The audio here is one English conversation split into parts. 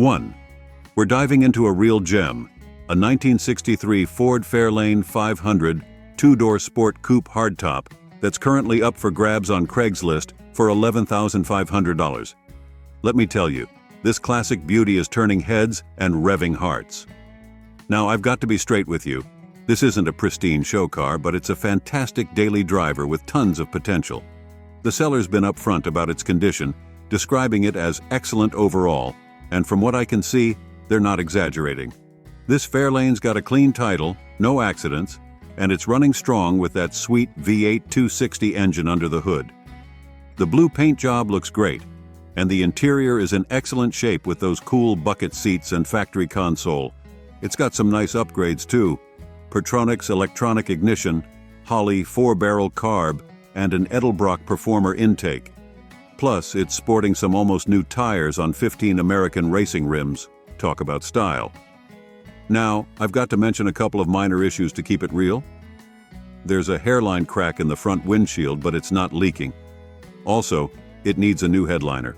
1. We're diving into a real gem, a 1963 Ford Fairlane 500 two-door sport coupe hardtop that's currently up for grabs on Craigslist for $11,500. Let me tell you, this classic beauty is turning heads and revving hearts. Now, I've got to be straight with you. This isn't a pristine show car, but it's a fantastic daily driver with tons of potential. The seller's been upfront about its condition, describing it as excellent overall, and from what I can see, they're not exaggerating. This Fairlane's got a clean title, no accidents, and it's running strong with that sweet V8 260 engine under the hood. The blue paint job looks great, and the interior is in excellent shape with those cool bucket seats and factory console. It's got some nice upgrades too. Pertronix electronic ignition, Holley 4-barrel carb, and an Edelbrock Performer intake. Plus, it's sporting some almost new tires on 15 American racing rims. Talk about style. Now, I've got to mention a couple of minor issues to keep it real. There's a hairline crack in the front windshield, but it's not leaking. Also, it needs a new headliner.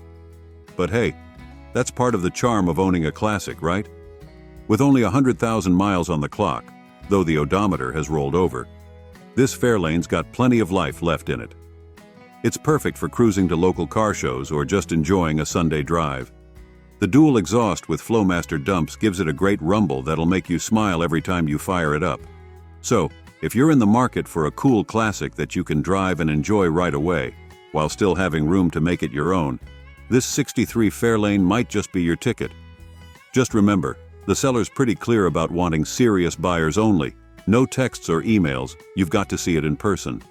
But hey, that's part of the charm of owning a classic, right? With only 100,000 miles on the clock, though the odometer has rolled over, this Fairlane's got plenty of life left in it. It's perfect for cruising to local car shows or just enjoying a Sunday drive. The dual exhaust with Flowmaster dumps gives it a great rumble that'll make you smile every time you fire it up. So, if you're in the market for a cool classic that you can drive and enjoy right away, while still having room to make it your own, this 63 Fairlane might just be your ticket. Just remember, the seller's pretty clear about wanting serious buyers only. No texts or emails, you've got to see it in person.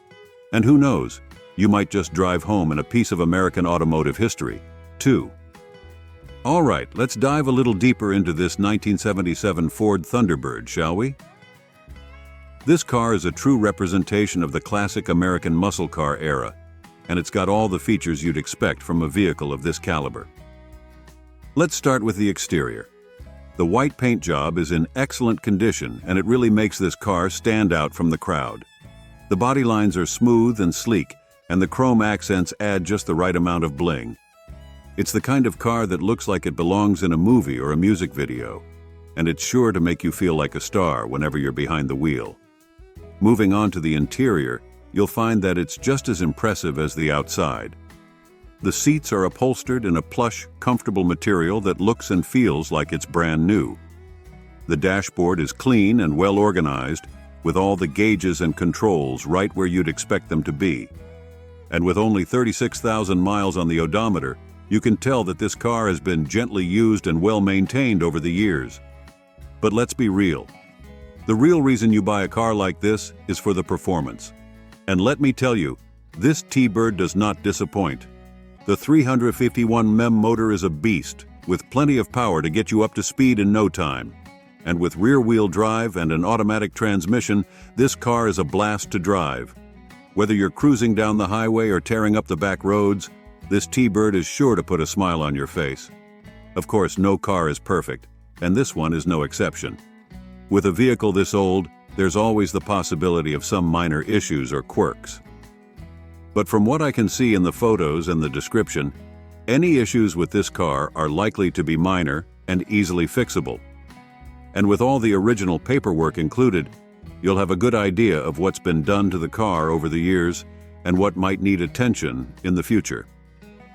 And who knows, you might just drive home in a piece of American automotive history, too. All right, let's dive a little deeper into this 1977 Ford Thunderbird, shall we? This car is a true representation of the classic American muscle car era, and it's got all the features you'd expect from a vehicle of this caliber. Let's start with the exterior. The white paint job is in excellent condition, and it really makes this car stand out from the crowd. The body lines are smooth and sleek, and the chrome accents add just the right amount of bling. It's the kind of car that looks like it belongs in a movie or a music video, and it's sure to make you feel like a star whenever you're behind the wheel. Moving on to the interior, you'll find that it's just as impressive as the outside. The seats are upholstered in a plush, comfortable material that looks and feels like it's brand new. The dashboard is clean and well organized, with all the gauges and controls right where you'd expect them to be. And with only 36,000 miles on the odometer, you can tell that this car has been gently used and well maintained over the years. But let's be real. The real reason you buy a car like this is for the performance. And let me tell you, this T-Bird does not disappoint. The 351 mem motor is a beast, with plenty of power to get you up to speed in no time. And with rear-wheel drive and an automatic transmission, this car is a blast to drive. Whether you're cruising down the highway or tearing up the back roads, this T-Bird is sure to put a smile on your face. Of course, no car is perfect, and this one is no exception. With a vehicle this old, there's always the possibility of some minor issues or quirks. But from what I can see in the photos and the description, any issues with this car are likely to be minor and easily fixable. And with all the original paperwork included, you'll have a good idea of what's been done to the car over the years and what might need attention in the future.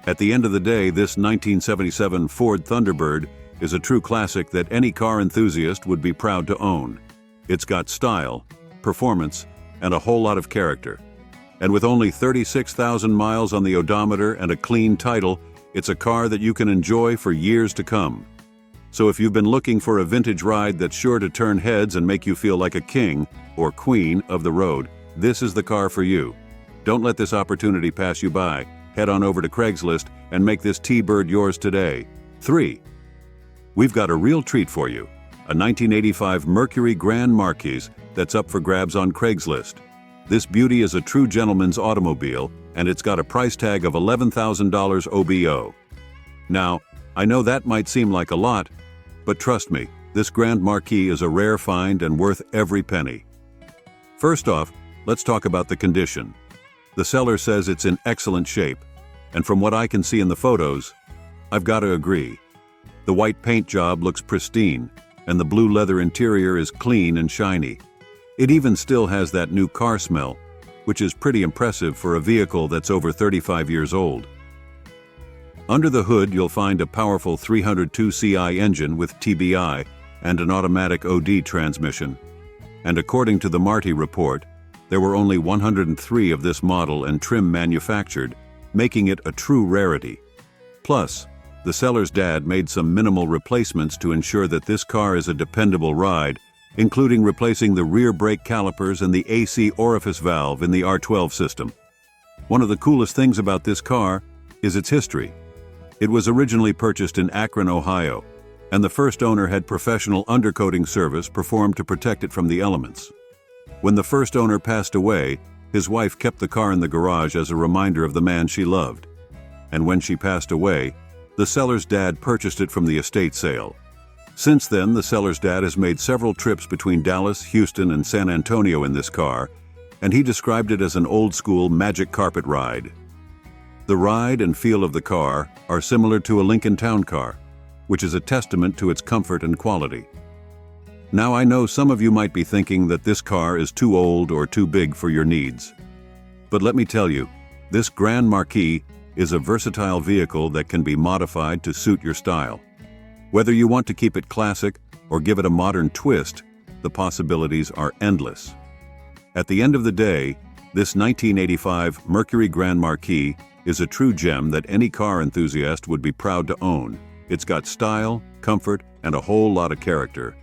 At the end of the day, this 1977 Ford Thunderbird is a true classic that any car enthusiast would be proud to own. It's got style, performance, and a whole lot of character. And with only 36,000 miles on the odometer and a clean title, it's a car that you can enjoy for years to come. So if you've been looking for a vintage ride that's sure to turn heads and make you feel like a king or queen of the road, this is the car for you. Don't let this opportunity pass you by. Head on over to Craigslist and make this T-Bird yours today. 3. We've got a real treat for you. A 1985 Mercury Grand Marquis that's up for grabs on Craigslist. This beauty is a true gentleman's automobile, and it's got a price tag of $11,000 OBO. Now, I know that might seem like a lot, but trust me, this Grand Marquis is a rare find and worth every penny. First off, let's talk about the condition. The seller says it's in excellent shape, and from what I can see in the photos, I've got to agree. The white paint job looks pristine, and the blue leather interior is clean and shiny. It even still has that new car smell, which is pretty impressive for a vehicle that's over 35 years old. Under the hood, you'll find a powerful 302 CI engine with TBI and an automatic OD transmission. And according to the Marti report, there were only 103 of this model and trim manufactured, making it a true rarity. Plus, the seller's dad made some minimal replacements to ensure that this car is a dependable ride, including replacing the rear brake calipers and the AC orifice valve in the R12 system. One of the coolest things about this car is its history. It was originally purchased in Akron, Ohio, and the first owner had professional undercoating service performed to protect it from the elements. When the first owner passed away, his wife kept the car in the garage as a reminder of the man she loved. And when she passed away, the seller's dad purchased it from the estate sale. Since then, the seller's dad has made several trips between Dallas, Houston, and San Antonio in this car, and he described it as an old-school magic carpet ride. The ride and feel of the car are similar to a Lincoln Town Car, which is a testament to its comfort and quality. Now, I know some of you might be thinking that this car is too old or too big for your needs. But let me tell you, this Grand Marquis is a versatile vehicle that can be modified to suit your style. Whether you want to keep it classic or give it a modern twist, the possibilities are endless. At the end of the day, this 1985 Mercury Grand Marquis is a true gem that any car enthusiast would be proud to own. It's got style, comfort, and a whole lot of character.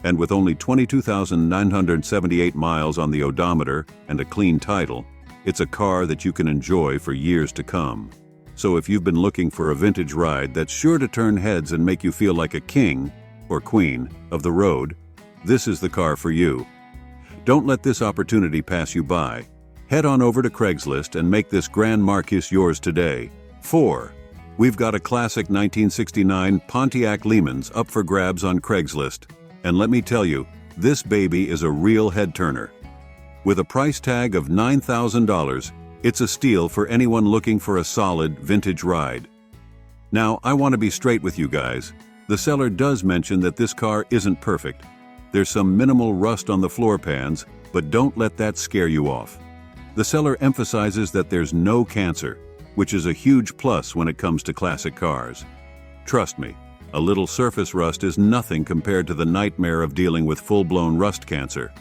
And with only 22,978 miles on the odometer and a clean title, it's a car that you can enjoy for years to come. So if you've been looking for a vintage ride that's sure to turn heads and make you feel like a king or queen of the road, this is the car for you. Don't let this opportunity pass you by. Head on over to Craigslist and make this Grand Marquis yours today. 4. We've got a classic 1969 Pontiac Lehman's up for grabs on Craigslist. And let me tell you, this baby is a real head-turner. With a price tag of $9,000, it's a steal for anyone looking for a solid vintage ride. Now, I want to be straight with you guys. The seller does mention that this car isn't perfect. There's some minimal rust on the floor pans, but don't let that scare you off. The seller emphasizes that there's no cancer, which is a huge plus when it comes to classic cars. Trust me, a little surface rust is nothing compared to the nightmare of dealing with full-blown rust cancer.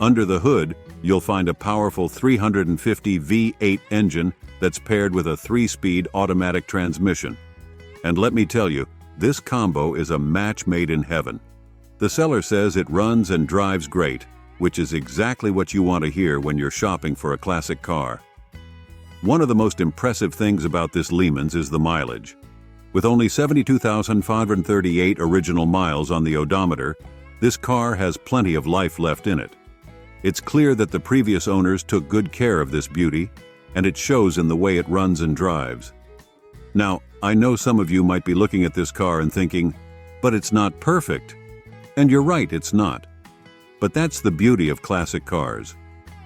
Under the hood, you'll find a powerful 350 V8 engine that's paired with a 3-speed automatic transmission. And let me tell you, this combo is a match made in heaven. The seller says it runs and drives great, which is exactly what you want to hear when you're shopping for a classic car. One of the most impressive things about this Lehman's is the mileage. With only 72,538 original miles on the odometer, this car has plenty of life left in it. It's clear that the previous owners took good care of this beauty, and it shows in the way it runs and drives. Now, I know some of you might be looking at this car and thinking, but it's not perfect. And you're right, it's not. But that's the beauty of classic cars.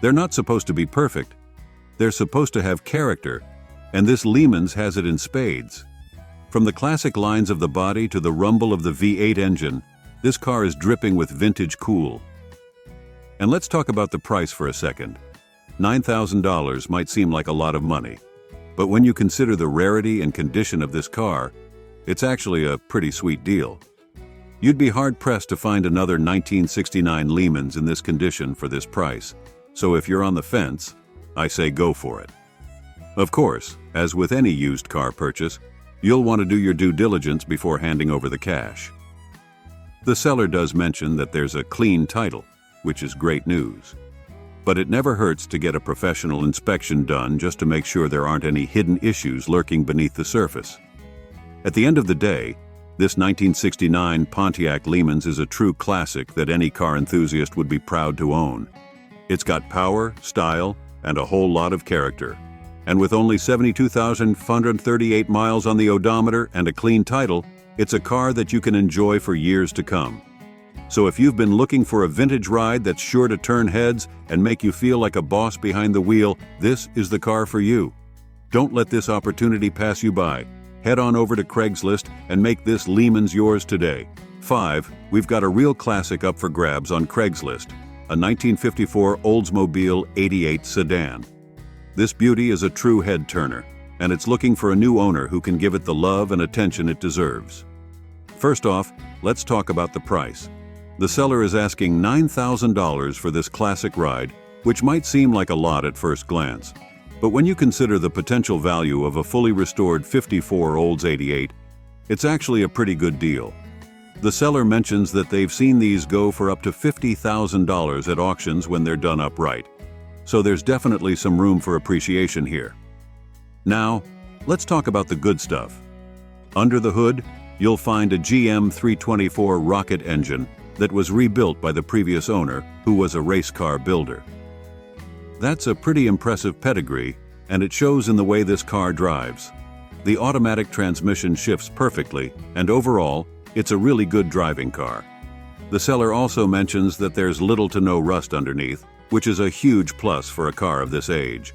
They're not supposed to be perfect. They're supposed to have character, and this Lehman's has it in spades. From the classic lines of the body to the rumble of the V8 engine, this car is dripping with vintage cool. And let's talk about the price for a second. $9,000 might seem like a lot of money, but when you consider the rarity and condition of this car, it's actually a pretty sweet deal. You'd be hard-pressed to find another 1969 Lehman's in this condition for this price, so if you're on the fence, I say go for it. Of course, as with any used car purchase, you'll want to do your due diligence before handing over the cash. The seller does mention that there's a clean title, which is great news. But it never hurts to get a professional inspection done just to make sure there aren't any hidden issues lurking beneath the surface. At the end of the day, this 1969 Pontiac Lehman's is a true classic that any car enthusiast would be proud to own. It's got power, style, and a whole lot of character. And with only 72,538 miles on the odometer and a clean title, it's a car that you can enjoy for years to come. So if you've been looking for a vintage ride that's sure to turn heads and make you feel like a boss behind the wheel, this is the car for you. Don't let this opportunity pass you by. Head on over to Craigslist and make this Lehman's yours today. 5. We've got a real classic up for grabs on Craigslist, a 1954 Oldsmobile 88 sedan. This beauty is a true head-turner, and it's looking for a new owner who can give it the love and attention it deserves. First off, let's talk about the price. The seller is asking $9,000 for this classic ride, which might seem like a lot at first glance. But when you consider the potential value of a fully restored 54 Olds 88, it's actually a pretty good deal. The seller mentions that they've seen these go for up to $50,000 at auctions when they're done up right. So there's definitely some room for appreciation here. Now, let's talk about the good stuff. Under the hood, you'll find a GM 324 rocket engine that was rebuilt by the previous owner, who was a race car builder. That's a pretty impressive pedigree, and it shows in the way this car drives. The automatic transmission shifts perfectly, and overall, it's a really good driving car. The seller also mentions that there's little to no rust underneath, which is a huge plus for a car of this age.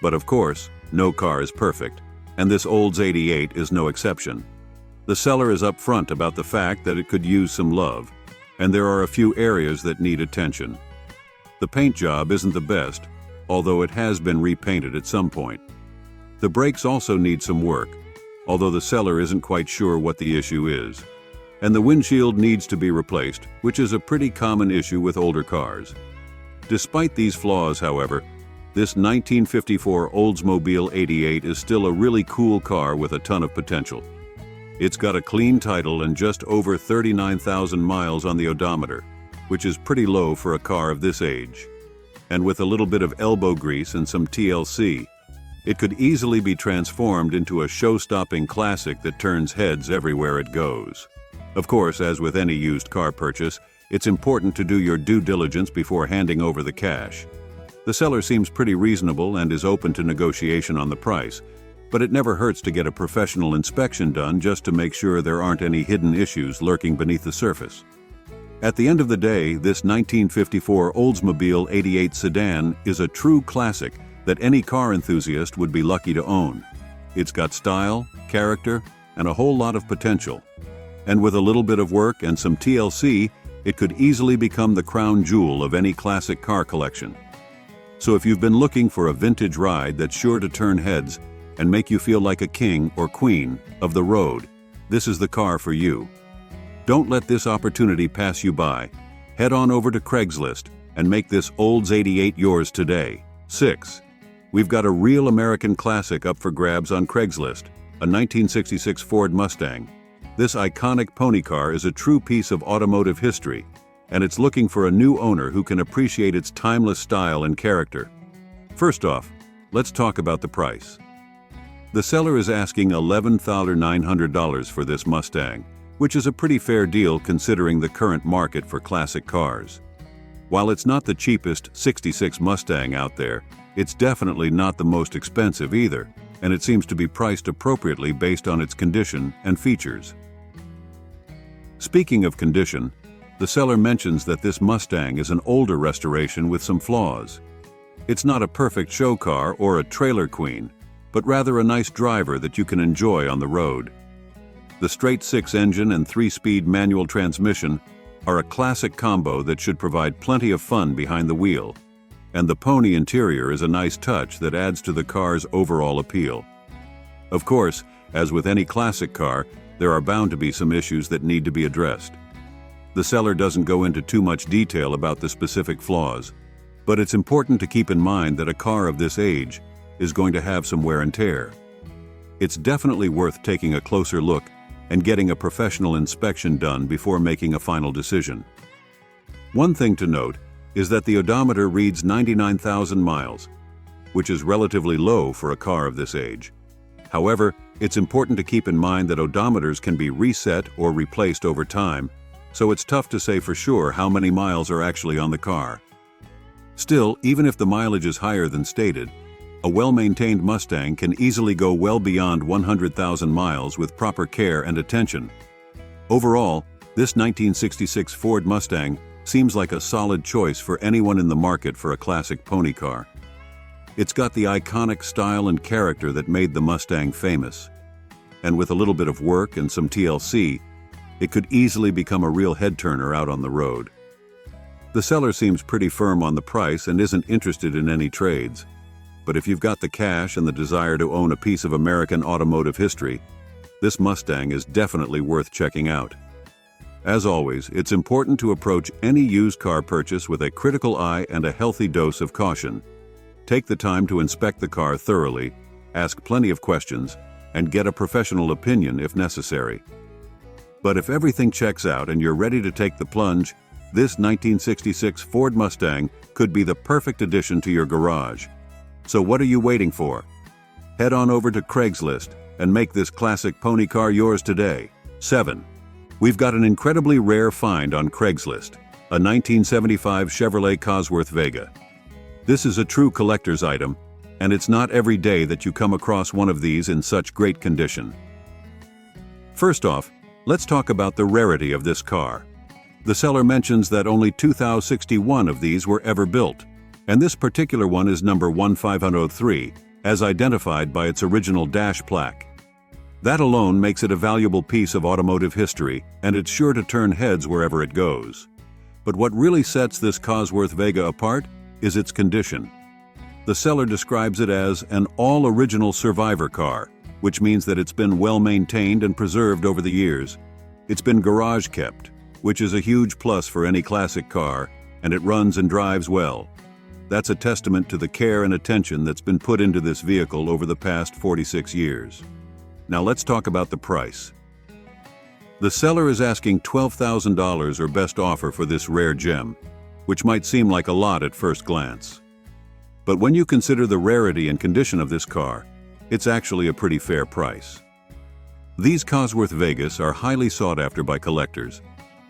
But of course, no car is perfect, and this Olds 88 is no exception. The seller is upfront about the fact that it could use some love, and there are a few areas that need attention. The paint job isn't the best, although it has been repainted at some point. The brakes also need some work, although the seller isn't quite sure what the issue is. And the windshield needs to be replaced, which is a pretty common issue with older cars. Despite these flaws, however, this 1954 Oldsmobile 88 is still a really cool car with a ton of potential. It's got a clean title and just over 39,000 miles on the odometer, which is pretty low for a car of this age. And with a little bit of elbow grease and some TLC, it could easily be transformed into a show-stopping classic that turns heads everywhere it goes. Of course, as with any used car purchase, it's important to do your due diligence before handing over the cash. The seller seems pretty reasonable and is open to negotiation on the price, but it never hurts to get a professional inspection done just to make sure there aren't any hidden issues lurking beneath the surface. At the end of the day, this 1954 Oldsmobile 88 sedan is a true classic that any car enthusiast would be lucky to own. It's got style, character, and a whole lot of potential. And with a little bit of work and some TLC, it could easily become the crown jewel of any classic car collection. So if you've been looking for a vintage ride that's sure to turn heads and make you feel like a king or queen of the road, this is the car for you. Don't let this opportunity pass you by. Head on over to Craigslist and make this Olds 88 yours today. 6. We've got a real American classic up for grabs on Craigslist, a 1966 Ford Mustang. This iconic pony car is a true piece of automotive history, and it's looking for a new owner who can appreciate its timeless style and character. First off, let's talk about the price. The seller is asking $11,900 for this Mustang, which is a pretty fair deal considering the current market for classic cars. While it's not the cheapest '66 Mustang out there, it's definitely not the most expensive either, and it seems to be priced appropriately based on its condition and features. Speaking of condition, the seller mentions that this Mustang is an older restoration with some flaws. It's not a perfect show car or a trailer queen, but rather a nice driver that you can enjoy on the road. The straight-six engine and 3-speed manual transmission are a classic combo that should provide plenty of fun behind the wheel, and the pony interior is a nice touch that adds to the car's overall appeal. Of course, as with any classic car, there are bound to be some issues that need to be addressed. The seller doesn't go into too much detail about the specific flaws, but it's important to keep in mind that a car of this age is going to have some wear and tear. It's definitely worth taking a closer look and getting a professional inspection done before making a final decision. One thing to note is that the odometer reads 99,000 miles, which is relatively low for a car of this age. However, it's important to keep in mind that odometers can be reset or replaced over time, so it's tough to say for sure how many miles are actually on the car. Still, even if the mileage is higher than stated, a well-maintained Mustang can easily go well beyond 100,000 miles with proper care and attention. Overall, this 1966 Ford Mustang seems like a solid choice for anyone in the market for a classic pony car. It's got the iconic style and character that made the Mustang famous. and with a little bit of work and some TLC, it could easily become a real head-turner out on the road. The seller seems pretty firm on the price and isn't interested in any trades. But if you've got the cash and the desire to own a piece of American automotive history, this Mustang is definitely worth checking out. As always, it's important to approach any used car purchase with a critical eye and a healthy dose of caution. Take the time to inspect the car thoroughly, ask plenty of questions, and get a professional opinion if necessary. But if everything checks out and you're ready to take the plunge, this 1966 Ford Mustang could be the perfect addition to your garage. So what are you waiting for? Head on over to Craigslist and make this classic pony car yours today. 7. We've got an incredibly rare find on Craigslist, a 1975 Chevrolet Cosworth Vega. This is a true collector's item, and it's not every day that you come across one of these in such great condition. First off, let's talk about the rarity of this car. The seller mentions that only 2,061 of these were ever built, and this particular one is number 15003, as identified by its original dash plaque. That alone makes it a valuable piece of automotive history, and it's sure to turn heads wherever it goes. But what really sets this Cosworth Vega apart is its condition. The seller describes it as an all-original survivor car, which means that it's been well maintained and preserved over the years. It's been garage kept, which is a huge plus for any classic car, and it runs and drives well. That's a testament to the care and attention that's been put into this vehicle over the past 46 years. Now let's talk about the price. The seller is asking $12,000 or best offer for this rare gem, which might seem like a lot at first glance. But when you consider the rarity and condition of this car, it's actually a pretty fair price. These Cosworth Vegas are highly sought after by collectors,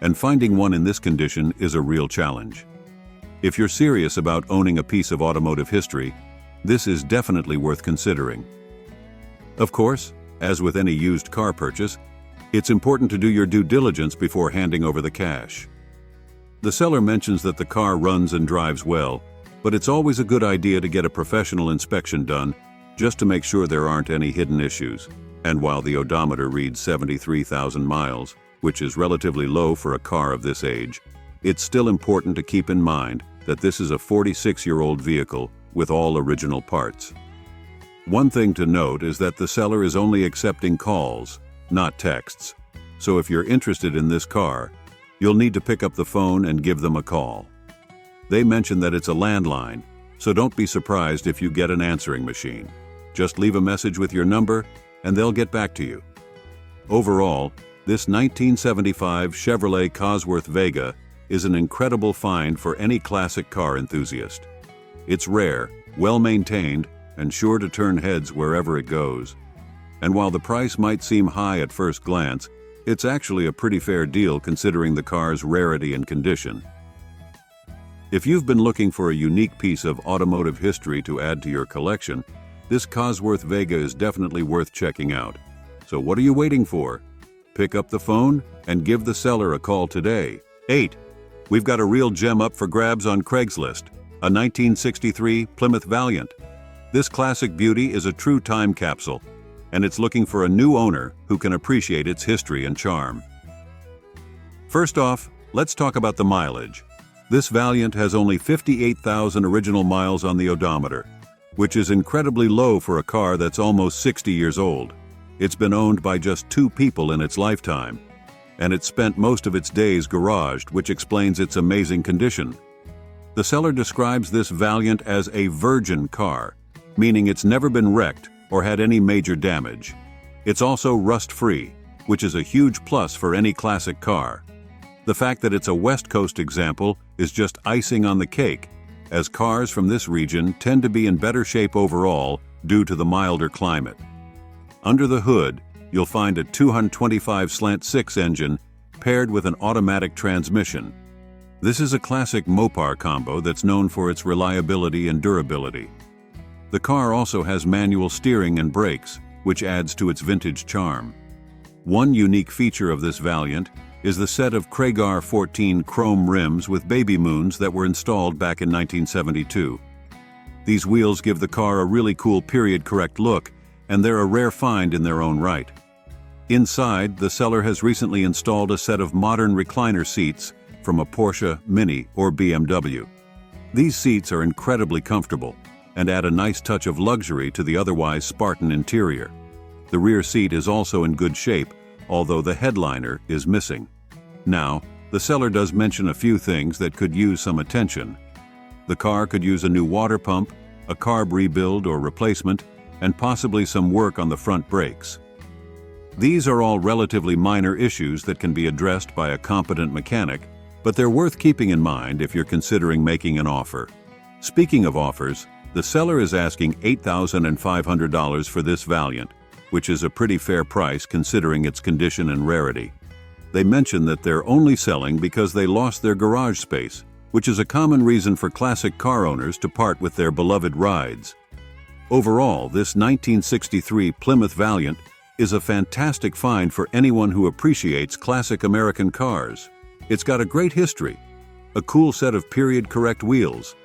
and finding one in this condition is a real challenge. If you're serious about owning a piece of automotive history, this is definitely worth considering. Of course, as with any used car purchase, it's important to do your due diligence before handing over the cash. The seller mentions that the car runs and drives well, but it's always a good idea to get a professional inspection done just to make sure there aren't any hidden issues. And while the odometer reads 73,000 miles, which is relatively low for a car of this age, it's still important to keep in mind that this is a 46-year-old vehicle with all original parts. One thing to note is that the seller is only accepting calls, not texts. So if you're interested in this car, you'll need to pick up the phone and give them a call. They mention that it's a landline, so don't be surprised if you get an answering machine. Just leave a message with your number and they'll get back to you. Overall, this 1975 Chevrolet Cosworth Vega is an incredible find for any classic car enthusiast. It's rare, well-maintained, and sure to turn heads wherever it goes. And while the price might seem high at first glance, it's actually a pretty fair deal considering the car's rarity and condition. If you've been looking for a unique piece of automotive history to add to your collection, this Cosworth Vega is definitely worth checking out. So what are you waiting for? Pick up the phone and give the seller a call today. 8. We've got a real gem up for grabs on Craigslist, a 1963 Plymouth Valiant. This classic beauty is a true time capsule, and it's looking for a new owner who can appreciate its history and charm. First off, let's talk about the mileage. This Valiant has only 58,000 original miles on the odometer, which is incredibly low for a car that's almost 60 years old. It's been owned by just 2 people in its lifetime, and it's spent most of its days garaged, which explains its amazing condition. The seller describes this Valiant as a virgin car, meaning it's never been wrecked or had any major damage. It's also rust-free, which is a huge plus for any classic car. The fact that it's a West Coast example is just icing on the cake, as cars from this region tend to be in better shape overall due to the milder climate. Under the hood, you'll find a 225/6 engine paired with an automatic transmission. This is a classic Mopar combo that's known for its reliability and durability. The car also has manual steering and brakes, which adds to its vintage charm. One unique feature of this Valiant is the set of Craigslist 14 chrome rims with baby moons that were installed back in 1972. These wheels give the car a really cool period-correct look, and they're a rare find in their own right. Inside, the seller has recently installed a set of modern recliner seats from a Porsche, Mini, or BMW. These seats are incredibly comfortable and add a nice touch of luxury to the otherwise Spartan interior. The rear seat is also in good shape, although the headliner is missing. Now, the seller does mention a few things that could use some attention. The car could use a new water pump, a carb rebuild or replacement, and possibly some work on the front brakes. These are all relatively minor issues that can be addressed by a competent mechanic, but they're worth keeping in mind if you're considering making an offer. Speaking of offers, the seller is asking $8,500 for this Valiant, which is a pretty fair price considering its condition and rarity. They mention that they're only selling because they lost their garage space, which is a common reason for classic car owners to part with their beloved rides. Overall, this 1963 Plymouth Valiant is a fantastic find for anyone who appreciates classic American cars. It's got a great history, a cool set of period-correct wheels,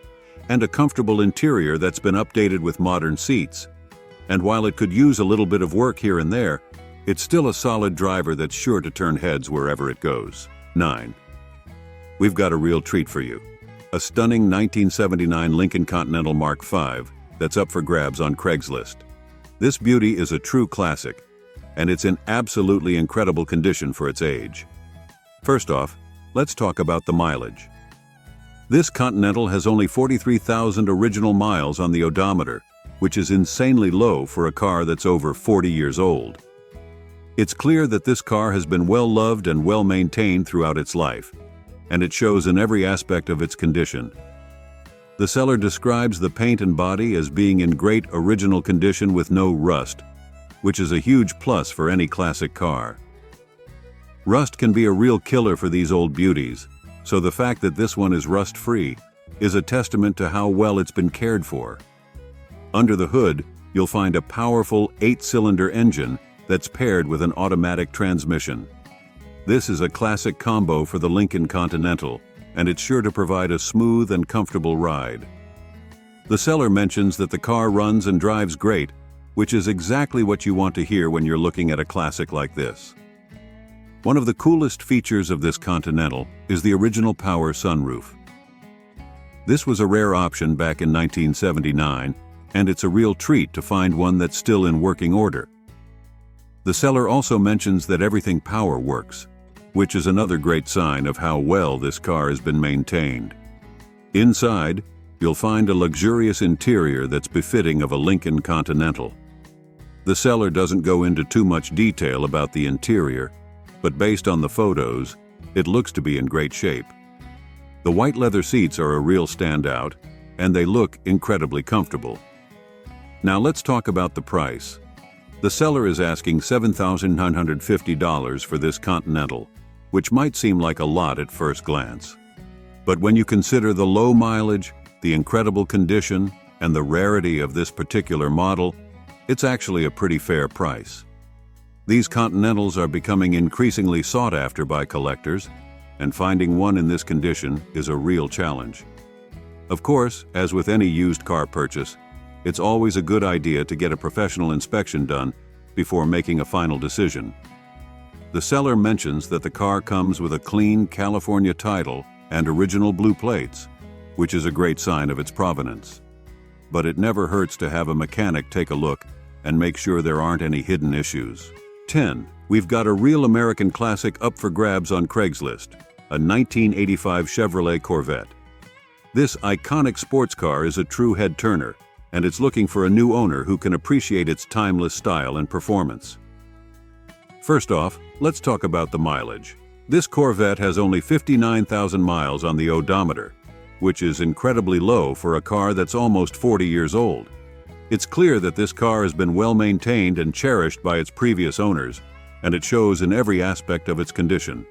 and a comfortable interior that's been updated with modern seats. And while it could use a little bit of work here and there, it's still a solid driver that's sure to turn heads wherever it goes. 9. We've got a real treat for you. A stunning 1979 Lincoln Continental Mark V that's up for grabs on Craigslist. This beauty is a true classic, and it's in absolutely incredible condition for its age. First off, let's talk about the mileage. This Continental has only 43,000 original miles on the odometer, which is insanely low for a car that's over 40 years old. It's clear that this car has been well loved and well maintained throughout its life, and it shows in every aspect of its condition. The seller describes the paint and body as being in great original condition with no rust, which is a huge plus for any classic car. Rust can be a real killer for these old beauties, so the fact that this one is rust-free is a testament to how well it's been cared for. Under the hood, you'll find a powerful 8-cylinder engine that's paired with an automatic transmission. This is a classic combo for the Lincoln Continental, and it's sure to provide a smooth and comfortable ride. The seller mentions that the car runs and drives great, which is exactly what you want to hear when you're looking at a classic like this. One of the coolest features of this Continental is the original power sunroof. This was a rare option back in 1979, and it's a real treat to find one that's still in working order. The seller also mentions that everything power works, which is another great sign of how well this car has been maintained. Inside, you'll find a luxurious interior that's befitting of a Lincoln Continental. The seller doesn't go into too much detail about the interior, but based on the photos, it looks to be in great shape. The white leather seats are a real standout, and they look incredibly comfortable. Now let's talk about the price. The seller is asking $7,950 for this Continental, which might seem like a lot at first glance. But when you consider the low mileage, the incredible condition, and the rarity of this particular model, it's actually a pretty fair price. These Continentals are becoming increasingly sought after by collectors, and finding one in this condition is a real challenge. Of course, as with any used car purchase, it's always a good idea to get a professional inspection done before making a final decision. The seller mentions that the car comes with a clean California title and original blue plates, which is a great sign of its provenance. But it never hurts to have a mechanic take a look and make sure there aren't any hidden issues. 10. We've got a real American classic up for grabs on Craigslist, a 1985 Chevrolet Corvette. This iconic sports car is a true head-turner, and it's looking for a new owner who can appreciate its timeless style and performance. First off, let's talk about the mileage. This Corvette has only 59,000 miles on the odometer, which is incredibly low for a car that's almost 40 years old. It's clear that this car has been well maintained and cherished by its previous owners, and it shows in every aspect of its condition.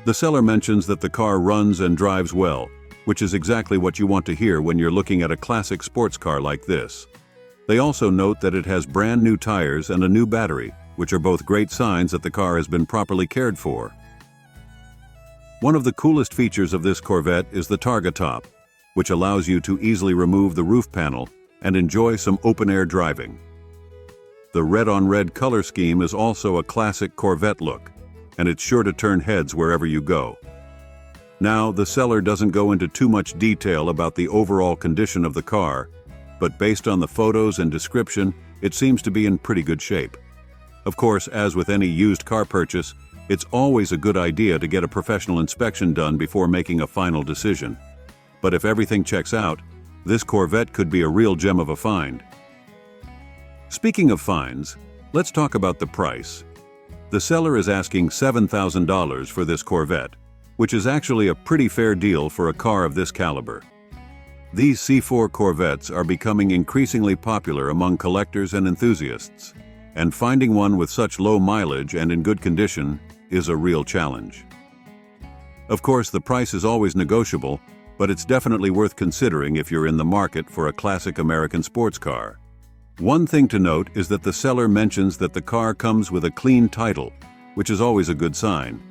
The seller mentions that the car runs and drives well, which is exactly what you want to hear when you're looking at a classic sports car like this. They also note that it has brand new tires and a new battery, which are both great signs that the car has been properly cared for. One of the coolest features of this Corvette is the Targa Top, which allows you to easily remove the roof panel and enjoy some open-air driving. The red-on-red color scheme is also a classic Corvette look, and it's sure to turn heads wherever you go. Now, the seller doesn't go into too much detail about the overall condition of the car, but based on the photos and description, it seems to be in pretty good shape. Of course, as with any used car purchase, it's always a good idea to get a professional inspection done before making a final decision. But if everything checks out, this Corvette could be a real gem of a find. Speaking of finds, let's talk about the price. The seller is asking $7,000 for this Corvette, which is actually a pretty fair deal for a car of this caliber. These C4 Corvettes are becoming increasingly popular among collectors and enthusiasts, and finding one with such low mileage and in good condition is a real challenge. Of course, the price is always negotiable, but it's definitely worth considering if you're in the market for a classic American sports car. One thing to note is that the seller mentions that the car comes with a clean title, which is always a good sign.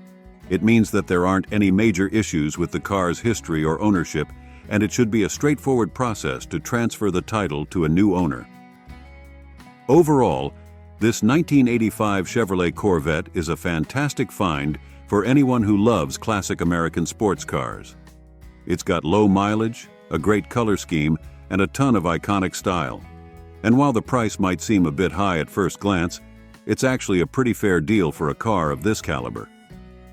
It means that there aren't any major issues with the car's history or ownership, and it should be a straightforward process to transfer the title to a new owner. Overall, this 1985 Chevrolet Corvette is a fantastic find for anyone who loves classic American sports cars. It's got low mileage, a great color scheme, and a ton of iconic style. And while the price might seem a bit high at first glance, it's actually a pretty fair deal for a car of this caliber.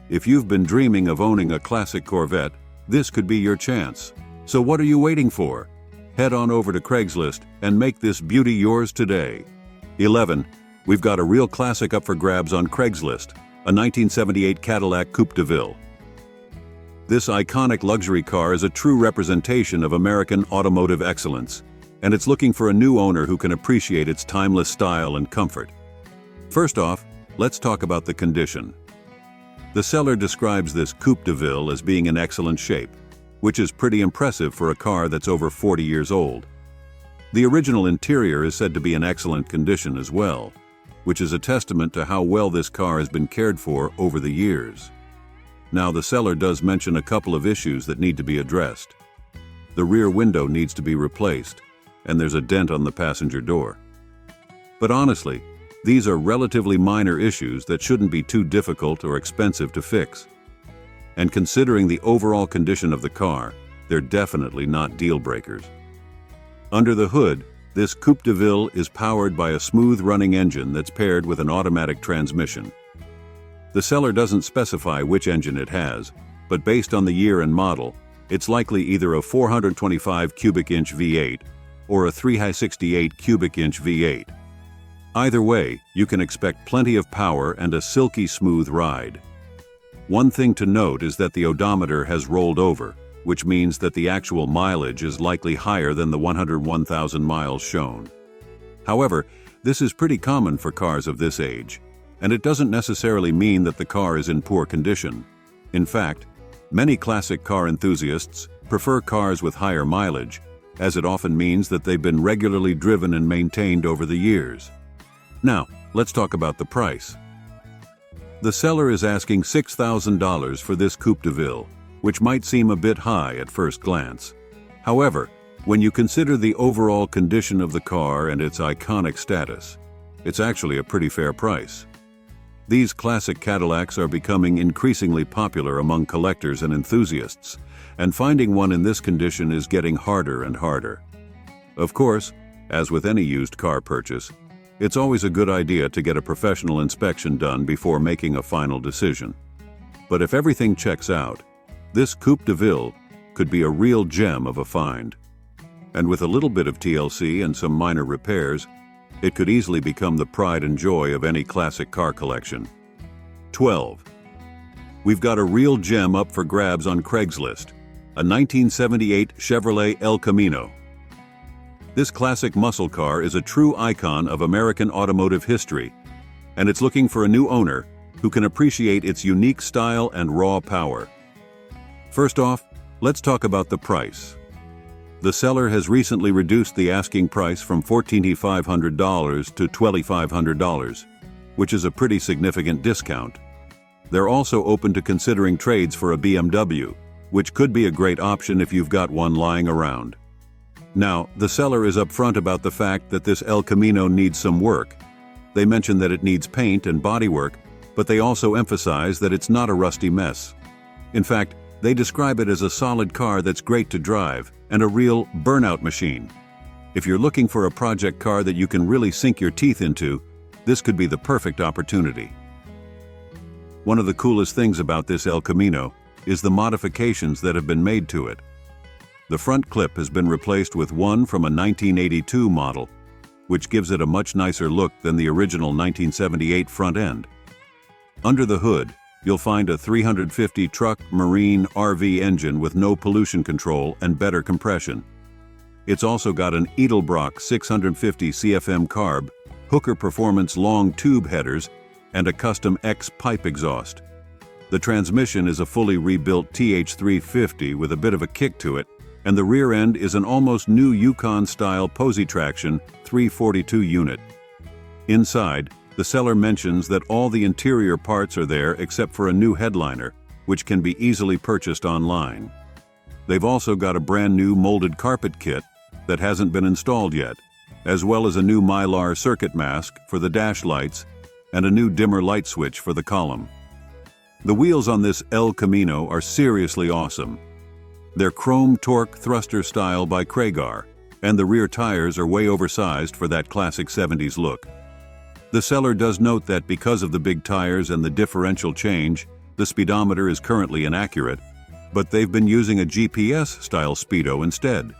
If you've been dreaming of owning a classic Corvette, this could be your chance. So what are you waiting for? Head on over to Craigslist and make this beauty yours today. 11. We've got a real classic up for grabs on Craigslist, a 1978 Cadillac Coupe de Ville. This iconic luxury car is a true representation of American automotive excellence, and it's looking for a new owner who can appreciate its timeless style and comfort. First off, let's talk about the condition. The seller describes this Coupe de Ville as being in excellent shape, which is pretty impressive for a car that's over 40 years old. The original interior is said to be in excellent condition as well, which is a testament to how well this car has been cared for over the years. Now, the seller does mention a couple of issues that need to be addressed. The rear window needs to be replaced, and there's a dent on the passenger door. But honestly, these are relatively minor issues that shouldn't be too difficult or expensive to fix. And considering the overall condition of the car, they're definitely not deal breakers. Under the hood, this Coupe de Ville is powered by a smooth-running engine that's paired with an automatic transmission. The seller doesn't specify which engine it has, but based on the year and model, it's likely either a 425 cubic inch V8 or a 368 cubic inch V8. Either way, you can expect plenty of power and a silky smooth ride. One thing to note is that the odometer has rolled over, which means that the actual mileage is likely higher than the 101,000 miles shown. However, this is pretty common for cars of this age, and it doesn't necessarily mean that the car is in poor condition. In fact, many classic car enthusiasts prefer cars with higher mileage, as it often means that they've been regularly driven and maintained over the years. Now, let's talk about the price. The seller is asking $6,000 for this Coupe de Ville, which might seem a bit high at first glance. However, when you consider the overall condition of the car and its iconic status, it's actually a pretty fair price. These classic Cadillacs are becoming increasingly popular among collectors and enthusiasts, and finding one in this condition is getting harder and harder. Of course, as with any used car purchase, it's always a good idea to get a professional inspection done before making a final decision. But if everything checks out, this Coupe de Ville could be a real gem of a find. And with a little bit of TLC and some minor repairs, it could easily become the pride and joy of any classic car collection. 12. We've got a real gem up for grabs on Craigslist, a 1978 Chevrolet El Camino. This classic muscle car is a true icon of American automotive history, and it's looking for a new owner who can appreciate its unique style and raw power. First off, let's talk about the price. The seller has recently reduced the asking price from $14,500 to $2,500, which is a pretty significant discount. They're also open to considering trades for a BMW, which could be a great option if you've got one lying around. Now, the seller is upfront about the fact that this El Camino needs some work, They mention that it needs paint and bodywork, but they also emphasize that it's not a rusty mess. In fact, they describe it as a solid car that's great to drive and a real burnout machine. If you're looking for a project car that you can really sink your teeth into, this could be the perfect opportunity. One of the coolest things about this El Camino is the modifications that have been made to it. The front clip has been replaced with one from a 1982 model, which gives it a much nicer look than the original 1978 front end. Under the hood, you'll find a 350 truck marine RV engine with no pollution control and better compression. It's also got an Edelbrock 650 CFM carb, Hooker Performance long tube headers, and a custom X pipe exhaust. The transmission is a fully rebuilt TH350 with a bit of a kick to it, and the rear end is an almost new Yukon-style Posy Traction 342 unit. Inside, the seller mentions that all the interior parts are there except for a new headliner, which can be easily purchased online. They've also got a brand new molded carpet kit that hasn't been installed yet, as well as a new Mylar circuit mask for the dash lights and a new dimmer light switch for the column. The wheels on this El Camino are seriously awesome. They're chrome torque thruster style by Craigslist, and the rear tires are way oversized for that classic 70s look. The seller does note that because of the big tires and the differential change, the speedometer is currently inaccurate, but they've been using a GPS-style speedo instead.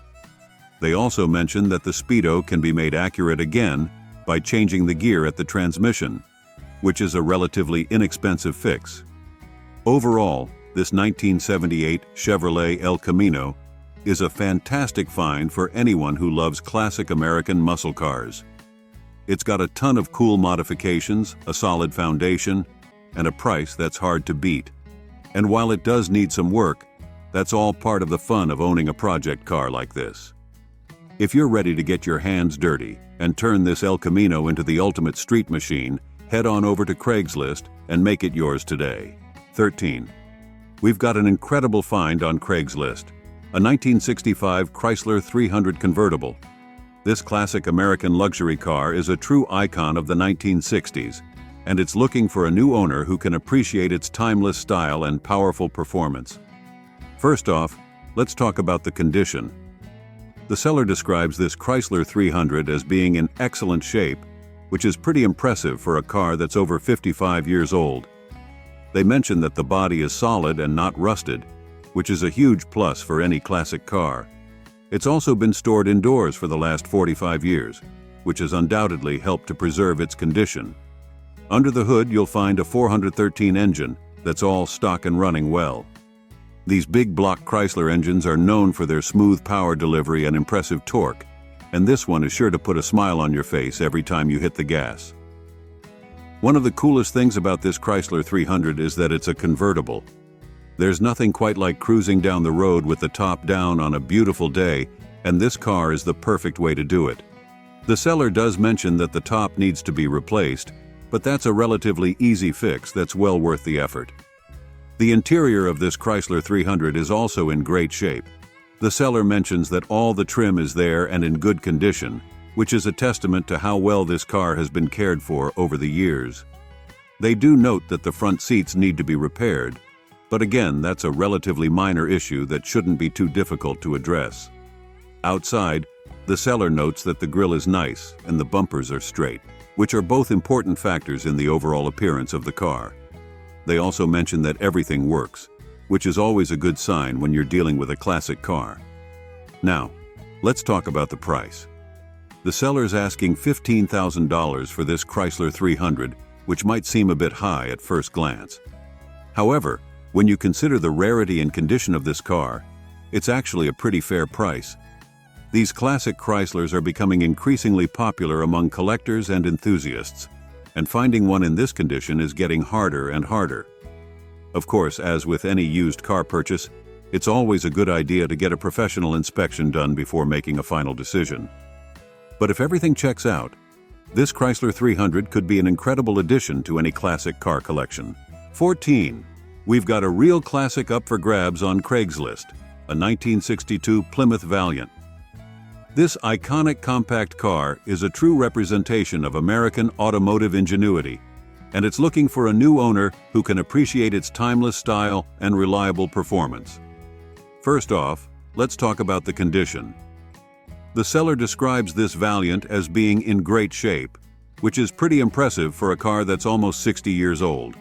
They also mention that the speedo can be made accurate again by changing the gear at the transmission, which is a relatively inexpensive fix. Overall, this 1978 Chevrolet El Camino is a fantastic find for anyone who loves classic American muscle cars. It's got a ton of cool modifications, a solid foundation, and a price that's hard to beat. And while it does need some work, that's all part of the fun of owning a project car like this. If you're ready to get your hands dirty and turn this El Camino into the ultimate street machine, head on over to Craigslist and make it yours today. 13. We've got an incredible find on Craigslist, a 1965 Chrysler 300 convertible. This classic American luxury car is a true icon of the 1960s, and it's looking for a new owner who can appreciate its timeless style and powerful performance. First off, let's talk about the condition. The seller describes this Chrysler 300 as being in excellent shape, which is pretty impressive for a car that's over 55 years old. They mention that the body is solid and not rusted, which is a huge plus for any classic car. It's also been stored indoors for the last 45 years, which has undoubtedly helped to preserve its condition. Under the hood, you'll find a 413 engine that's all stock and running well. These big block Chrysler engines are known for their smooth power delivery and impressive torque, and this one is sure to put a smile on your face every time you hit the gas. One of the coolest things about this Chrysler 300 is that it's a convertible. There's nothing quite like cruising down the road with the top down on a beautiful day, and this car is the perfect way to do it. The seller does mention that the top needs to be replaced, but that's a relatively easy fix that's well worth the effort. The interior of this Chrysler 300 is also in great shape. The seller mentions that all the trim is there and in good condition, which is a testament to how well this car has been cared for over the years. They do note that the front seats need to be repaired, but again, that's a relatively minor issue that shouldn't be too difficult to address. Outside, the seller notes that the grille is nice and the bumpers are straight, which are both important factors in the overall appearance of the car. They also mention that everything works, which is always a good sign when you're dealing with a classic car. Now, let's talk about the price. The seller's asking $15,000 for this Chrysler 300, which might seem a bit high at first glance. However, when you consider the rarity and condition of this car, it's actually a pretty fair price. These classic Chryslers are becoming increasingly popular among collectors and enthusiasts, and finding one in this condition is getting harder and harder. Of course, as with any used car purchase, it's always a good idea to get a professional inspection done before making a final decision. But if everything checks out, this Chrysler 300 could be an incredible addition to any classic car collection. 14. We've got a real classic up for grabs on Craigslist, a 1962 Plymouth Valiant. This iconic compact car is a true representation of American automotive ingenuity, and it's looking for a new owner who can appreciate its timeless style and reliable performance. First off, let's talk about the condition. The seller describes this Valiant as being in great shape, which is pretty impressive for a car that's almost 60 years old.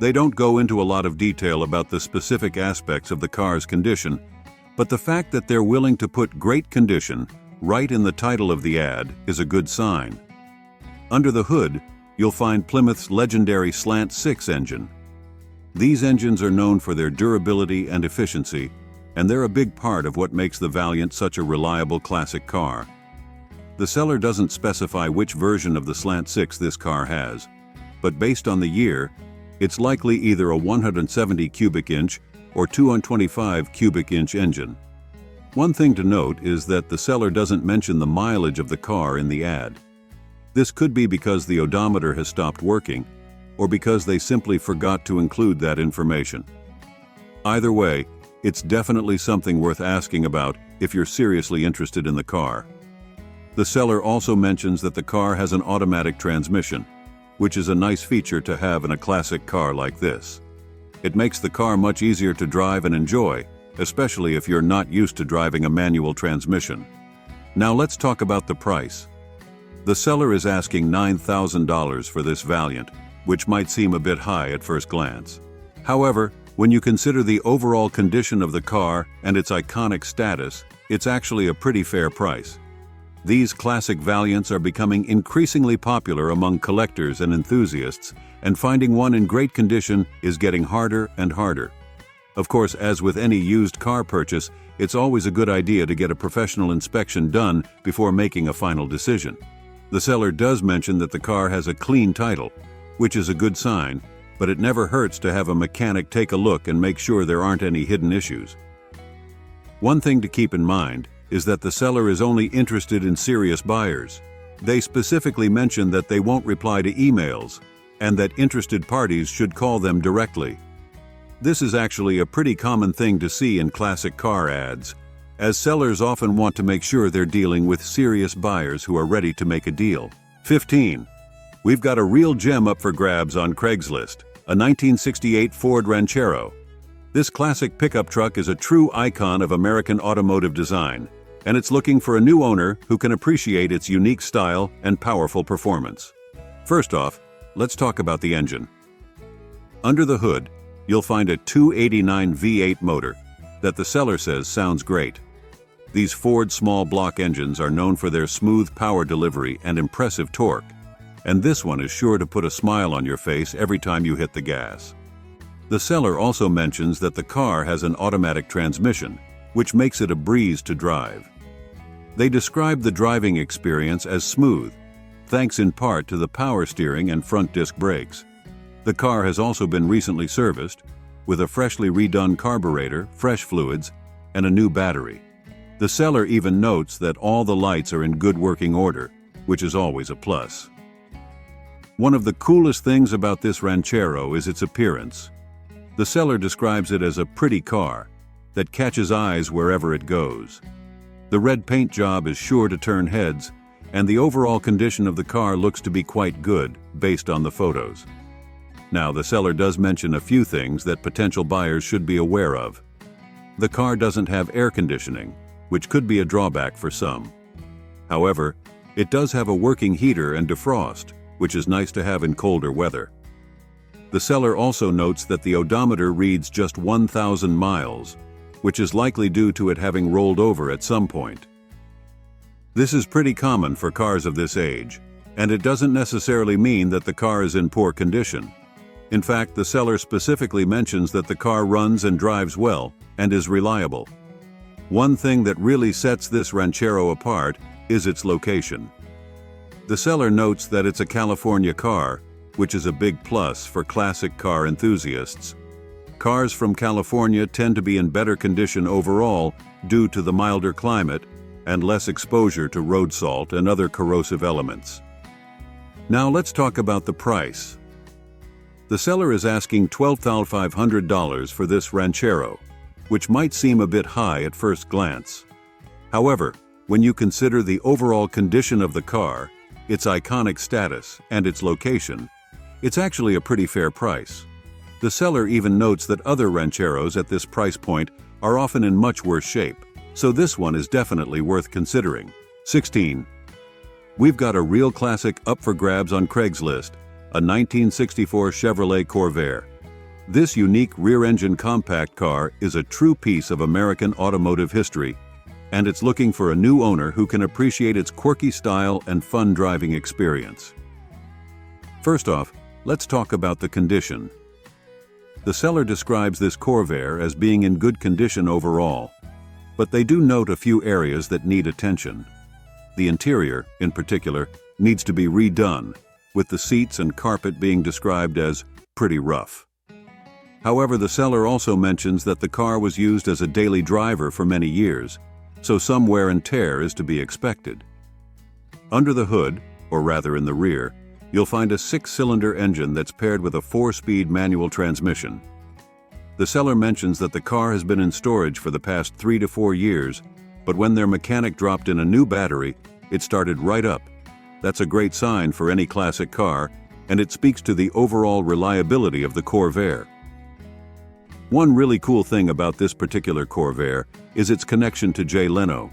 They don't go into a lot of detail about the specific aspects of the car's condition, but the fact that they're willing to put great condition right in the title of the ad is a good sign. Under the hood, you'll find Plymouth's legendary Slant 6 engine. These engines are known for their durability and efficiency, and they're a big part of what makes the Valiant such a reliable classic car. The seller doesn't specify which version of the Slant 6 this car has, but based on the year, it's likely either a 170 cubic inch or 225 cubic inch engine. One thing to note is that the seller doesn't mention the mileage of the car in the ad. This could be because the odometer has stopped working, or because they simply forgot to include that information. Either way, it's definitely something worth asking about if you're seriously interested in the car. The seller also mentions that the car has an automatic transmission, which is a nice feature to have in a classic car like this. It makes the car much easier to drive and enjoy, especially if you're not used to driving a manual transmission. Now let's talk about the price. The seller is asking $9,000 for this Valiant, which might seem a bit high at first glance. However, when you consider the overall condition of the car and its iconic status, it's actually a pretty fair price. These classic Valiants are becoming increasingly popular among collectors and enthusiasts, and finding one in great condition is getting harder and harder. Of course, as with any used car purchase, it's always a good idea to get a professional inspection done before making a final decision. The seller does mention that the car has a clean title, which is a good sign, but it never hurts to have a mechanic take a look and make sure there aren't any hidden issues. One thing to keep in mind is that the seller is only interested in serious buyers. They specifically mention that they won't reply to emails, and that interested parties should call them directly. This is actually a pretty common thing to see in classic car ads, as sellers often want to make sure they're dealing with serious buyers who are ready to make a deal. 15. We've got a real gem up for grabs on Craigslist, a 1968 Ford Ranchero. This classic pickup truck is a true icon of American automotive design, and it's looking for a new owner who can appreciate its unique style and powerful performance. First off, let's talk about the engine. Under the hood, you'll find a 289 V8 motor that the seller says sounds great. These Ford small block engines are known for their smooth power delivery and impressive torque, and this one is sure to put a smile on your face every time you hit the gas. The seller also mentions that the car has an automatic transmission, which makes it a breeze to drive. They describe the driving experience as smooth, thanks in part to the power steering and front disc brakes. The car has also been recently serviced, with a freshly redone carburetor, fresh fluids, and a new battery. The seller even notes that all the lights are in good working order, which is always a plus. One of the coolest things about this Ranchero is its appearance. The seller describes it as a pretty car that catches eyes wherever it goes. The red paint job is sure to turn heads, and the overall condition of the car looks to be quite good based on the photos. Now, the seller does mention a few things that potential buyers should be aware of. The car doesn't have air conditioning, which could be a drawback for some. However, it does have a working heater and defrost, which is nice to have in colder weather. The seller also notes that the odometer reads just 1,000 miles, which is likely due to it having rolled over at some point. This is pretty common for cars of this age, and it doesn't necessarily mean that the car is in poor condition. In fact, the seller specifically mentions that the car runs and drives well and is reliable. One thing that really sets this Ranchero apart is its location. The seller notes that it's a California car, which is a big plus for classic car enthusiasts. Cars from California tend to be in better condition overall due to the milder climate and less exposure to road salt and other corrosive elements. Now let's talk about the price. The seller is asking $12,500 for this Ranchero, which might seem a bit high at first glance. However, When you consider the overall condition of the car, its iconic status, and its location, it's actually a pretty fair price. The seller even notes that other rancheros at this price point are often in much worse shape, so this one is definitely worth considering. 16. We've got a real classic up for grabs on Craigslist, a 1964 Chevrolet Corvair. This unique rear-engine compact car is a true piece of American automotive history, and it's looking for a new owner who can appreciate its quirky style and fun driving experience. First off, let's talk about the condition. The seller describes this Corvair as being in good condition overall, but they do note a few areas that need attention. The interior, in particular, needs to be redone, with the seats and carpet being described as pretty rough. However, the seller also mentions that the car was used as a daily driver for many years, so some wear and tear is to be expected. Under the hood, or rather in the rear, you'll find a 6-cylinder engine that's paired with a 4-speed manual transmission. The seller mentions that the car has been in storage for the past 3 to 4 years, but when their mechanic dropped in a new battery, it started right up. That's a great sign for any classic car, and it speaks to the overall reliability of the Corvair. One really cool thing about this particular Corvair is its connection to Jay Leno.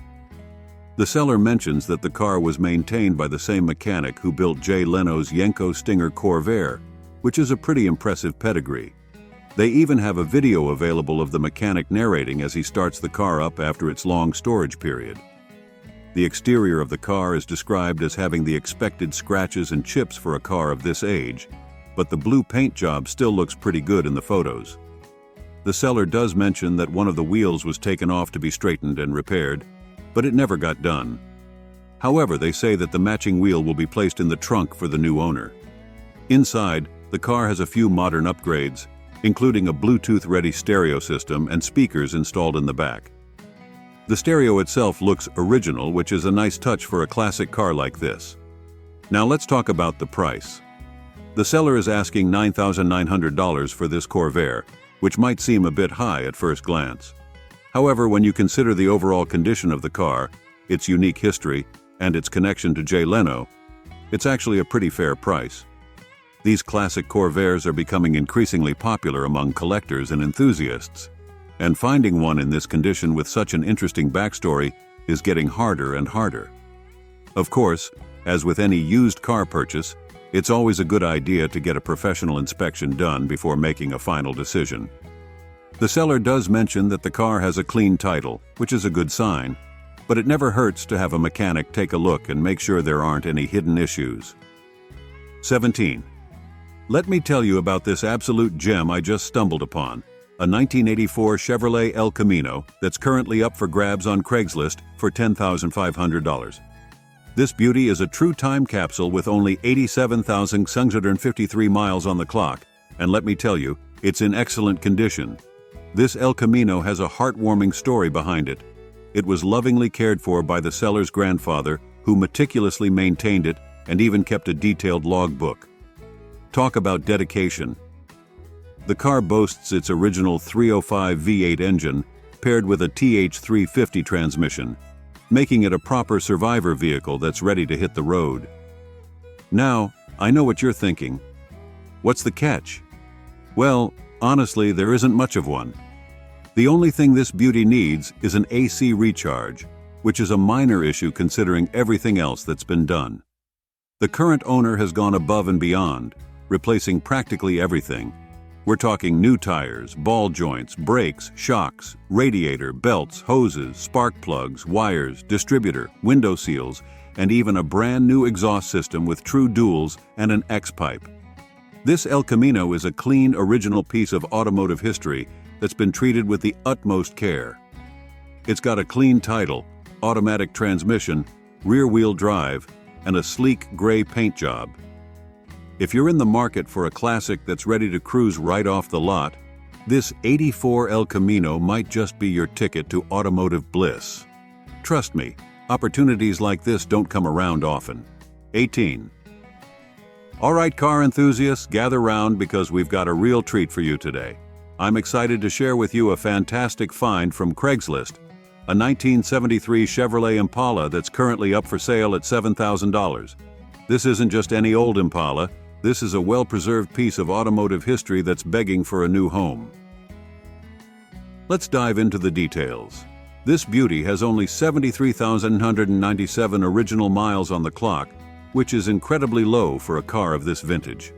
The seller mentions that the car was maintained by the same mechanic who built Jay Leno's Yenko Stinger Corvair, which is a pretty impressive pedigree. They even have a video available of the mechanic narrating as he starts the car up after its long storage period. The exterior of the car is described as having the expected scratches and chips for a car of this age, but the blue paint job still looks pretty good in the photos. The seller does mention that one of the wheels was taken off to be straightened and repaired, but it never got done. However, they say that the matching wheel will be placed in the trunk for the new owner. Inside, the car has a few modern upgrades, including a Bluetooth-ready stereo system and speakers installed in the back. The stereo itself looks original, which is a nice touch for a classic car like this. Now let's talk about the price. The seller is asking $9,900 for this Corvair, which might seem a bit high at first glance. However, when you consider the overall condition of the car, its unique history, and its connection to Jay Leno, it's actually a pretty fair price. These classic Corvairs are becoming increasingly popular among collectors and enthusiasts, and finding one in this condition with such an interesting backstory is getting harder and harder. Of course, as with any used car purchase, it's always a good idea to get a professional inspection done before making a final decision. The seller does mention that the car has a clean title, which is a good sign, but it never hurts to have a mechanic take a look and make sure there aren't any hidden issues. 17. Let me tell you about this absolute gem I just stumbled upon, a 1984 Chevrolet El Camino that's currently up for grabs on Craigslist for $10,500. This beauty is a true time capsule with only 87,653 miles on the clock, and let me tell you, it's in excellent condition. This El Camino has a heartwarming story behind it. It was lovingly cared for by the seller's grandfather, who meticulously maintained it and even kept a detailed logbook. Talk about dedication. The car boasts its original 305 V8 engine paired with a TH350 transmission, making it a proper survivor vehicle that's ready to hit the road. Now, I know what you're thinking. What's the catch? Well, honestly, there isn't much of one. The only thing this beauty needs is an AC recharge, which is a minor issue considering everything else that's been done. The current owner has gone above and beyond, replacing practically everything. We're talking new tires, ball joints, brakes, shocks, radiator, belts, hoses, spark plugs, wires, distributor, window seals, and even a brand new exhaust system with true duals and an X-pipe. This El Camino is a clean, original piece of automotive history that's been treated with the utmost care. It's got a clean title, automatic transmission, rear-wheel drive, and a sleek gray paint job. If you're in the market for a classic that's ready to cruise right off the lot, this '84 El Camino might just be your ticket to automotive bliss. Trust me, opportunities like this don't come around often. 18. All right, car enthusiasts, gather round because we've got a real treat for you today. I'm excited to share with you a fantastic find from Craigslist. a 1973 Chevrolet Impala that's currently up for sale at $7,000. This isn't just any old Impala, this is a well-preserved piece of automotive history that's begging for a new home. Let's dive into the details. This beauty has only 73,197 original miles on the clock, which is incredibly low for a car of this vintage.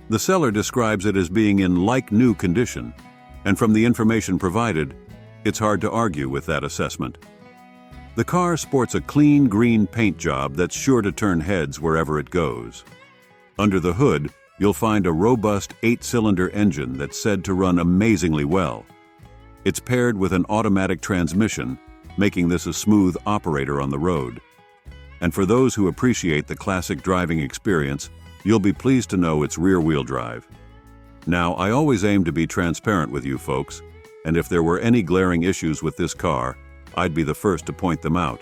The seller describes it as being in like-new condition, and from the information provided, it's hard to argue with that assessment. The car sports a clean green paint job that's sure to turn heads wherever it goes. Under the hood, you'll find a robust 8-cylinder engine that's said to run amazingly well. It's paired with an automatic transmission, making this a smooth operator on the road. And for those who appreciate the classic driving experience, you'll be pleased to know it's rear-wheel drive. Now, I always aim to be transparent with you folks, and if there were any glaring issues with this car, I'd be the first to point them out.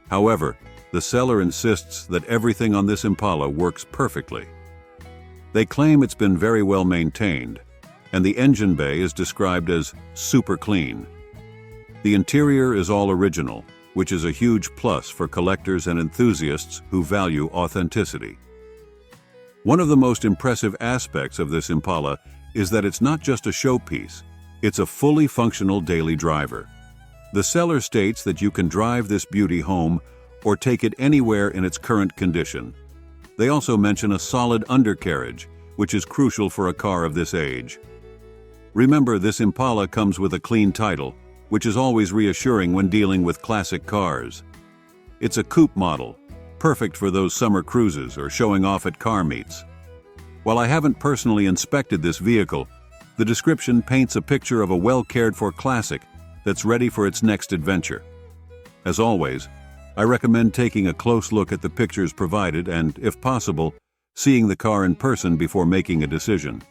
However, the seller insists that everything on this Impala works perfectly. They claim it's been very well maintained, and the engine bay is described as super clean. The interior is all original, which is a huge plus for collectors and enthusiasts who value authenticity. One of the most impressive aspects of this Impala is that it's not just a showpiece, it's a fully functional daily driver. The seller states that you can drive this beauty home or take it anywhere in its current condition. They also mention a solid undercarriage, which is crucial for a car of this age. Remember, this Impala comes with a clean title, which is always reassuring when dealing with classic cars. It's a coupe model, perfect for those summer cruises or showing off at car meets. While I haven't personally inspected this vehicle, the description paints a picture of a well-cared-for classic that's ready for its next adventure. As always, I recommend taking a close look at the pictures provided and, if possible, seeing the car in person before making a decision.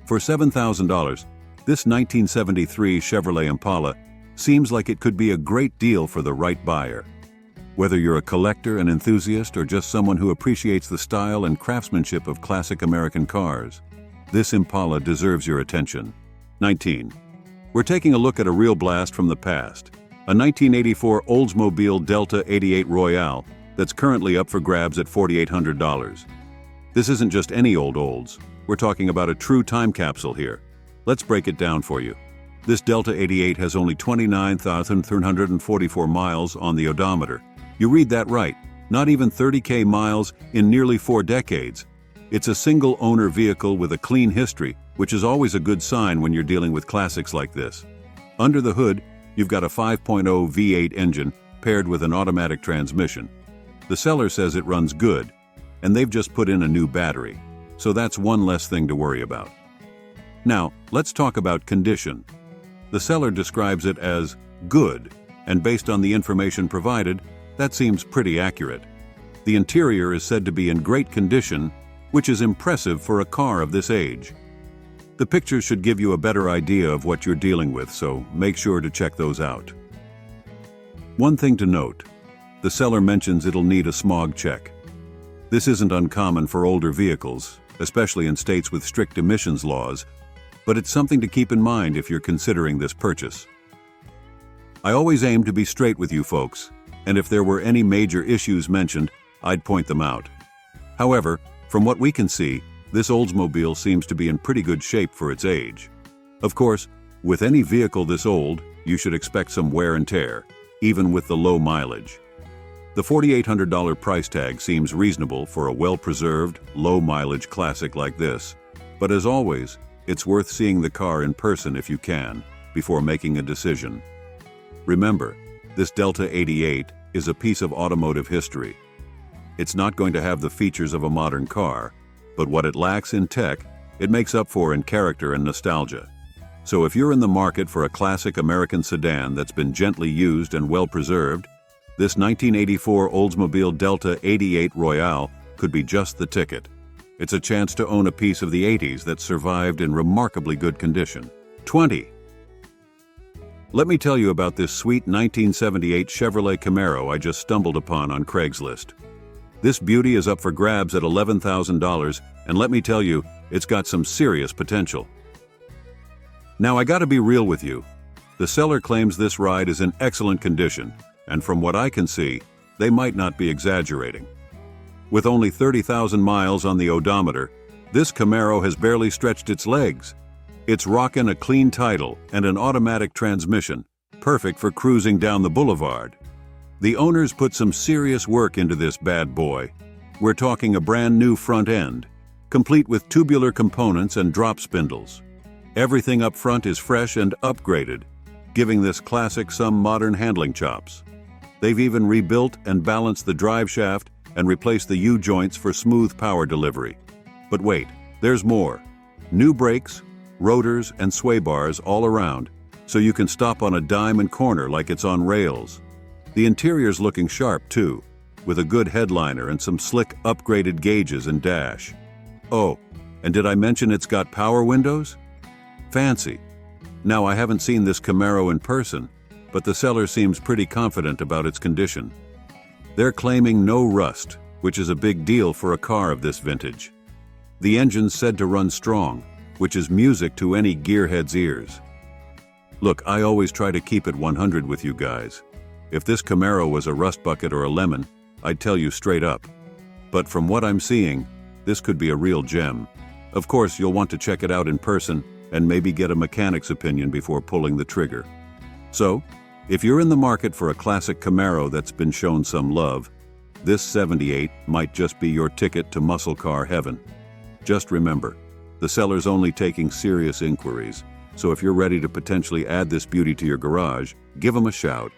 For $7,000, this 1973 Chevrolet Impala seems like it could be a great deal for the right buyer. Whether you're a collector, an enthusiast, or just someone who appreciates the style and craftsmanship of classic American cars, this Impala deserves your attention. 19. We're taking a look at a real blast from the past, a 1984 Oldsmobile Delta 88 Royale that's currently up for grabs at $4,800. This isn't just any old Olds. We're talking about a true time capsule here. Let's break it down for you. This Delta 88 has only 29,344 miles on the odometer. You read that right, not even 30,000 miles in nearly 4 decades. It's a single-owner vehicle with a clean history, which is always a good sign when you're dealing with classics like this. Under the hood, you've got a 5.0 V8 engine paired with an automatic transmission. The seller says it runs good, and they've just put in a new battery, so that's one less thing to worry about. Now, let's talk about condition. The seller describes it as good, and based on the information provided, that seems pretty accurate. The interior is said to be in great condition, which is impressive for a car of this age. The pictures should give you a better idea of what you're dealing with, so make sure to check those out. One thing to note, the seller mentions it'll need a smog check. This isn't uncommon for older vehicles, especially in states with strict emissions laws, but it's something to keep in mind if you're considering this purchase. I always aim to be straight with you folks, and if there were any major issues mentioned, I'd point them out. However, from what we can see, this Oldsmobile seems to be in pretty good shape for its age. Of course, with any vehicle this old, you should expect some wear and tear, even with the low mileage. The $4,800 price tag seems reasonable for a well-preserved, low-mileage classic like this, but as always, it's worth seeing the car in person if you can, before making a decision. Remember, this Delta 88 is a piece of automotive history. It's not going to have the features of a modern car, but what it lacks in tech, it makes up for in character and nostalgia. So if you're in the market for a classic American sedan that's been gently used and well-preserved, this 1984 Oldsmobile Delta 88 Royale could be just the ticket. It's a chance to own a piece of the 80s that survived in remarkably good condition. 20. Let me tell you about this sweet 1978 Chevrolet Camaro I just stumbled upon on Craigslist. This beauty is up for grabs at $11,000, and let me tell you, it's got some serious potential. Now I gotta be real with you. The seller claims this ride is in excellent condition, and from what I can see, they might not be exaggerating. With only 30,000 miles on the odometer, this Camaro has barely stretched its legs. It's rockin' a clean title and an automatic transmission, perfect for cruising down the boulevard. The owners put some serious work into this bad boy. We're talking a brand new front end, complete with tubular components and drop spindles. Everything up front is fresh and upgraded, giving this classic some modern handling chops. They've even rebuilt and balanced the drive shaft and replaced the U-joints for smooth power delivery. But wait, there's more. New brakes, rotors, and sway bars all around, so you can stop on a dime and corner like it's on rails. The interior's looking sharp too, with a good headliner and some slick upgraded gauges and dash. Oh, and did I mention it's got power windows? Fancy. Now, I haven't seen this Camaro in person, but the seller seems pretty confident about its condition. They're claiming no rust, which is a big deal for a car of this vintage. The engine's said to run strong, which is music to any gearhead's ears. Look, I always try to keep it 100 with you guys. If this Camaro was a rust bucket or a lemon, I'd tell you straight up. But from what I'm seeing, this could be a real gem. Of course, you'll want to check it out in person and maybe get a mechanic's opinion before pulling the trigger. So, if you're in the market for a classic Camaro that's been shown some love, this 78 might just be your ticket to muscle car heaven. Just remember, the seller's only taking serious inquiries, so if you're ready to potentially add this beauty to your garage, give them a shout.